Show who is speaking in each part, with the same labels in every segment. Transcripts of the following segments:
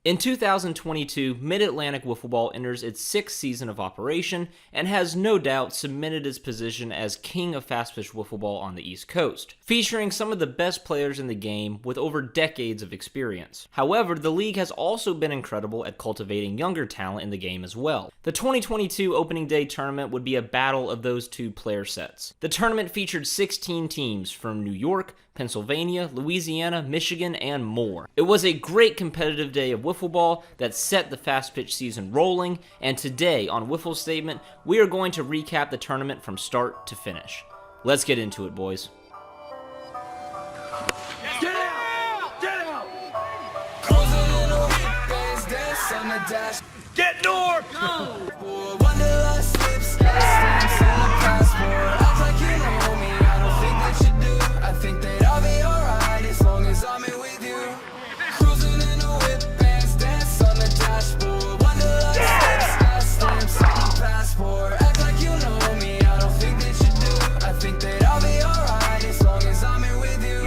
Speaker 1: In 2022, Mid-Atlantic Wiffle Ball enters its 6th season of operation and has no doubt cemented its position as king of fast-pitch wiffle ball on the East Coast, featuring some of the best players in the game with over decades of experience. However, the league has also been incredible at cultivating younger talent in the game as well. The 2022 Opening Day Tournament would be a battle of those two player sets. The tournament featured 16 teams from New York, Pennsylvania, Louisiana, Michigan, and more. It was a great competitive day of wiffle ball that set the fast pitch season rolling, and today on Wiffle Statement, we are going to recap the tournament from start to finish. Let's get into it, boys.
Speaker 2: Get out! Get out! Get north! Go! Wanderlust lips, stamps on the passport. Act like you know me, I don't think that you do. I think that I'll be alright as long as I'm in with you. Cruising in a whip, bands dance on the dashboard. Wanderlust lips, stamps on the passport. Act like you know me, I don't think that you do. I think that I'll be alright as long as I'm in with you.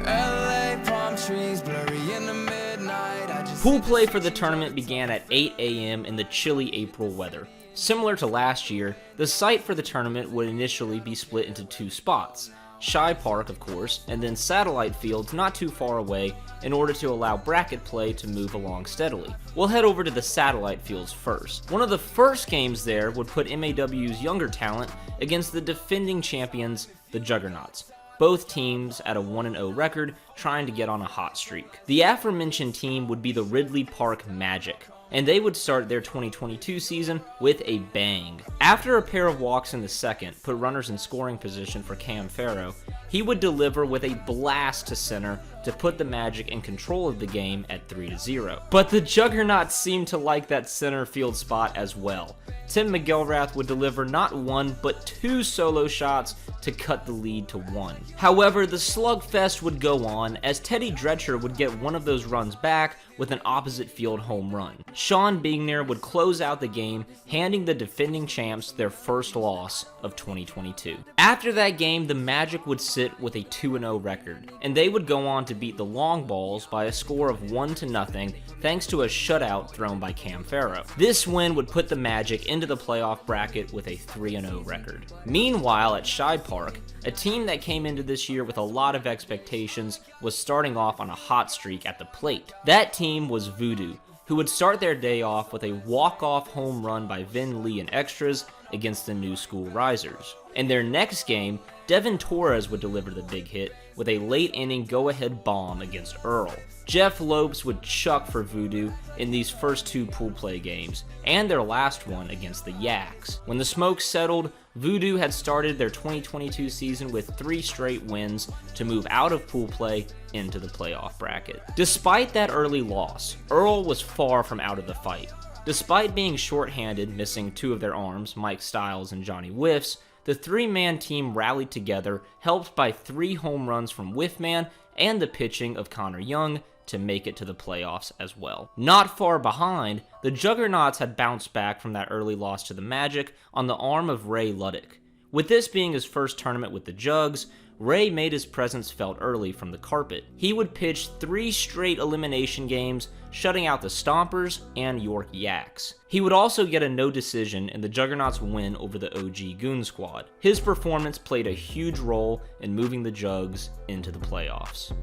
Speaker 2: LA palm trees blurry in the midnight.
Speaker 1: Pool play for the tournament began at 8 a.m. in the chilly April weather. Similar to last year, the site for the tournament would initially be split into two spots. Shy Park, of course, and then satellite fields not too far away in order to allow bracket play to move along steadily. We'll head over to the satellite fields first. One of the first games there would put MAW's younger talent against the defending champions, the Juggernauts. Both teams at a 1-0 record, trying to get on a hot streak. The aforementioned team would be the Ridley Park Magic, and they would start their 2022 season with a bang. After a pair of walks in the second put runners in scoring position for Cam Farrow, he would deliver with a blast to center to put the Magic in control of the game at 3-0. But the Juggernauts seemed to like that center field spot as well. Tim McGilrath would deliver not one, but two solo shots to cut the lead to 1. However, the slugfest would go on as Teddy Dretcher would get one of those runs back with an opposite field home run. Sean Bingner would close out the game, handing the defending champs their first loss of 2022. After that game, the Magic would sit with a 2-0 record, and they would go on to beat the Long Balls by a score of 1-0 thanks to a shutout thrown by Cam Farrow. This win would put the Magic into the playoff bracket with a 3-0 record. Meanwhile, at Shy Park, a team that came into this year with a lot of expectations was starting off on a hot streak at the plate. That team was Voodoo, who would start their day off with a walk-off home run by Vin Lee in extras against the New School Risers. In their next game, Devin Torres would deliver the big hit with a late-inning go-ahead bomb against Earl. Jeff Lopes would chuck for Voodoo in these first two pool play games, and their last one against the Yaks. When the smoke settled, Voodoo had started their 2022 season with 3 straight wins to move out of pool play into the playoff bracket. Despite that early loss, Earl was far from out of the fight. Despite being shorthanded, missing 2 of their arms, Mike Stiles and Johnny Wiffs, the 3-man team rallied together, helped by 3 home runs from Whiffman and the pitching of Connor Young to make it to the playoffs as well. Not far behind, the Juggernauts had bounced back from that early loss to the Magic on the arm of Ray Luddick. With this being his first tournament with the Jugs, Ray made his presence felt early from the carpet. He would pitch 3 straight elimination games, shutting out the Stompers and York Yaks. He would also get a no decision in the Juggernauts' win over the OG Goon Squad. His performance played a huge role in moving the Jugs into the playoffs.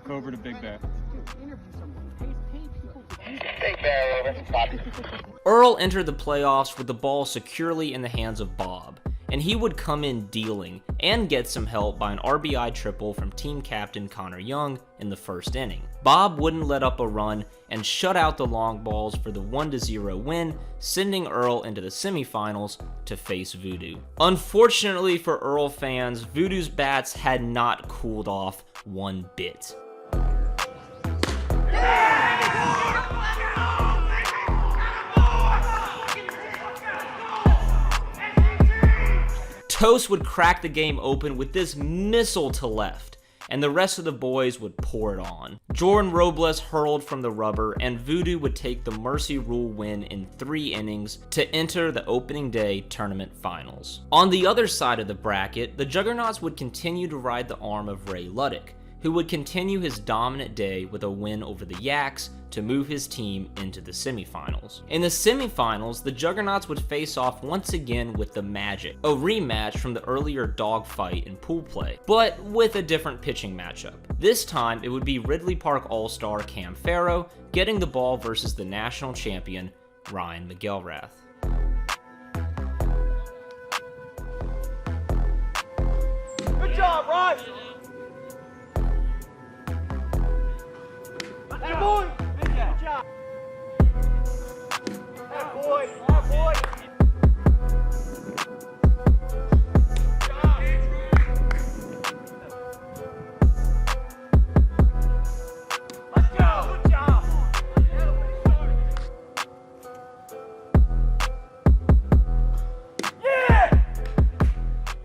Speaker 3: Over to Big Bear.
Speaker 4: Big Bear, over. Copy.
Speaker 1: Earl entered the playoffs with the ball securely in the hands of Bob, and he would come in dealing and get some help by an RBI triple from team captain Connor Young in the first inning. Bob wouldn't let up a run and shut out the Long Balls for the 1-0 win, sending Earl into the semifinals to face Voodoo. Unfortunately for Earl fans, Voodoo's bats had not cooled off one bit. Toast would crack the game open with this missile to left, and the rest of the boys would pour it on. Jordan Robles hurled from the rubber, and Voodoo would take the Mercy Rule win in 3 innings to enter the opening day tournament finals. On the other side of the bracket, the Juggernauts would continue to ride the arm of Ray Luddick, who would continue his dominant day with a win over the Yaks to move his team into the semifinals. In the semifinals, the Juggernauts would face off once again with the Magic, a rematch from the earlier dogfight in pool play, but with a different pitching matchup. This time, it would be Ridley Park All-Star Cam Farrow getting the ball versus the national champion, Ryan McElrath.
Speaker 3: Good job, Ryan! Good boy! Good job! That boy! That boy! Let's go! Good job! Yeah!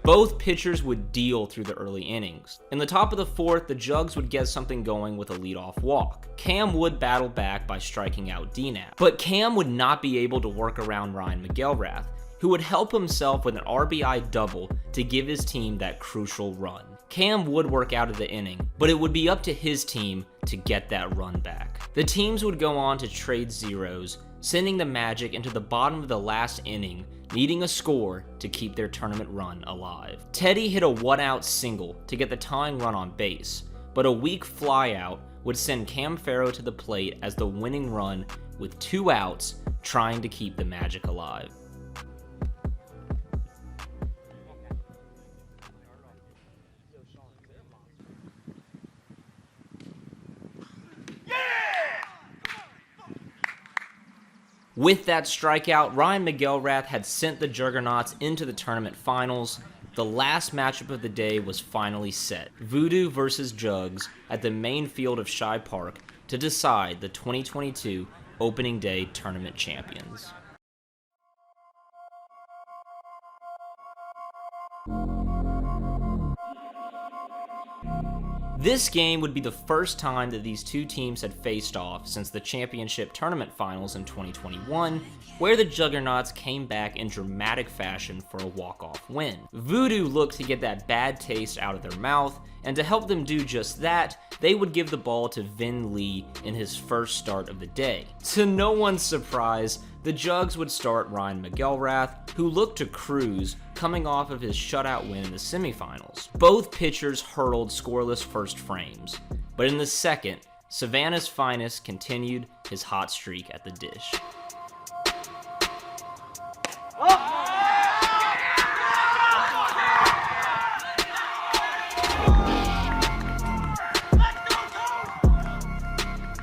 Speaker 1: Both pitchers would deal through the early innings. In the top of the fourth, the Jugs would get something going with a leadoff walk. Cam would battle back by striking out DNAP, but Cam would not be able to work around Ryan McElrath, who would help himself with an RBI double to give his team that crucial run. Cam would work out of the inning, but it would be up to his team to get that run back. The teams would go on to trade zeros, sending the Magic into the bottom of the last inning, needing a score to keep their tournament run alive. Teddy hit a one-out single to get the tying run on base, but a weak flyout would send Cam Farrow to the plate as the winning run with 2 outs, trying to keep the Magic alive. With that strikeout, Ryan McElrath had sent the Juggernauts into the tournament finals. The last matchup of the day was finally set, Voodoo versus Jugs at the main field of Shibe Park to decide the 2022 Opening Day Tournament champions. This game would be the first time that these two teams had faced off since the championship tournament finals in 2021, where the Juggernauts came back in dramatic fashion for a walk-off win. Voodoo looked to get that bad taste out of their mouth, and to help them do just that, they would give the ball to Vin Lee in his first start of the day. To no one's surprise, the Jugs would start Ryan McElrath, who looked to cruise, coming off of his shutout win in the semifinals. Both pitchers hurled scoreless first frames, but in the second, Savannah's finest continued his hot streak at the dish.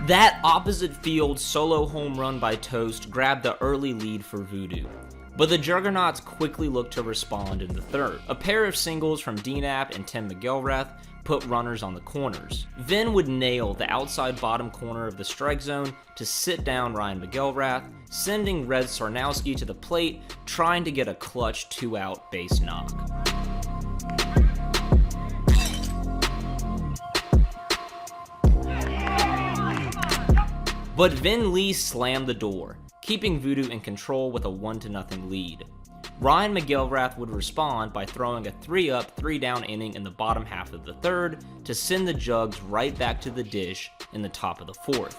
Speaker 1: That opposite field solo home run by Toast grabbed the early lead for Voodoo, but the Juggernauts quickly looked to respond in the third. A pair of singles from DNAP and Tim McElrath put runners on the corners. Vin would nail the outside bottom corner of the strike zone to sit down Ryan McElrath, sending Red Sarnowski to the plate, trying to get a clutch 2-out base knock. But Vin Lee slammed the door, keeping Voodoo in control with a 1-0 lead. Ryan McElrath would respond by throwing a 3-up, 3-down inning in the bottom half of the third to send the Jugs right back to the dish in the top of the fourth.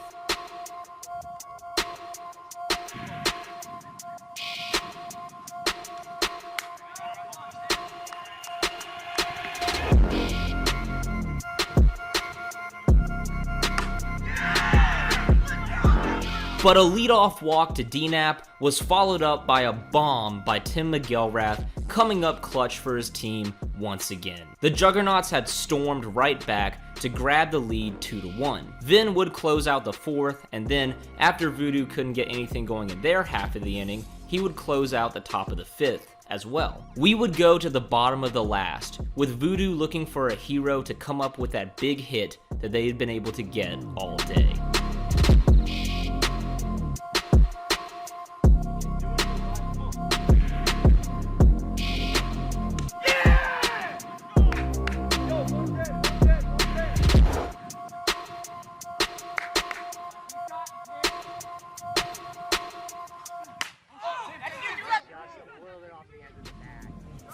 Speaker 1: But a leadoff walk to DNAP was followed up by a bomb by Tim McElrath, coming up clutch for his team once again. The Juggernauts had stormed right back to grab the lead 2-1. Vin would close out the fourth, and then, after Voodoo couldn't get anything going in their half of the inning, he would close out the top of the fifth as well. We would go to the bottom of the last, with Voodoo looking for a hero to come up with that big hit that they had been able to get all day.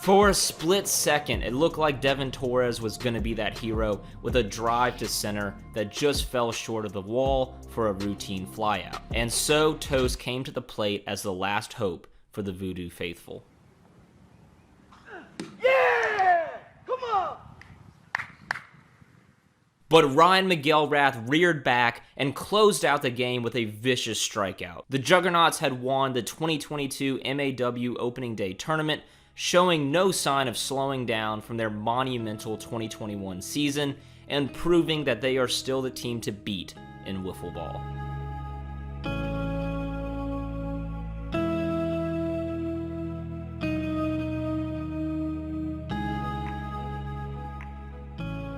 Speaker 1: For a split second, it looked like Devin Torres was going to be that hero with a drive to center that just fell short of the wall for a routine flyout. And so Toast came to the plate as the last hope for the Voodoo faithful.
Speaker 3: Yeah! Come on!
Speaker 1: But Ryan McGillrath reared back and closed out the game with a vicious strikeout. The Juggernauts had won the 2022 MAW Opening Day Tournament, showing no sign of slowing down from their monumental 2021 season and proving that they are still the team to beat in wiffle ball.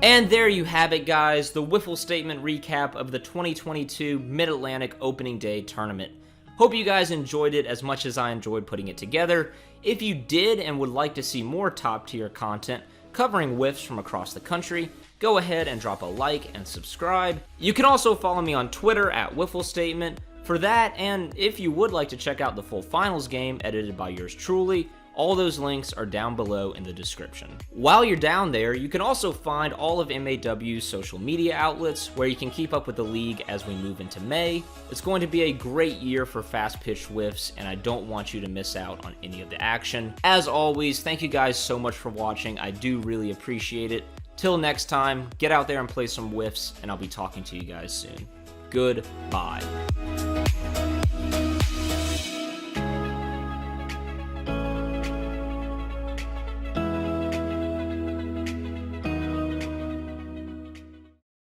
Speaker 1: And there you have it, guys, the Wiffle Statement Recap of the 2022 Mid-Atlantic Opening Day Tournament. Hope you guys enjoyed it as much as I enjoyed putting it together. If you did and would like to see more top-tier content covering whiffs from across the country, go ahead and drop a like and subscribe. You can also follow me on Twitter at Wiffle Statement for that, and if you would like to check out the full finals game edited by yours truly, all those links are down below in the description. While you're down there, you can also find all of MAW's social media outlets where you can keep up with the league as we move into May. It's going to be a great year for fast-pitch whiffs, and I don't want you to miss out on any of the action. As always, thank you guys so much for watching. I do really appreciate it. Till next time, get out there and play some whiffs, and I'll be talking to you guys soon. Goodbye.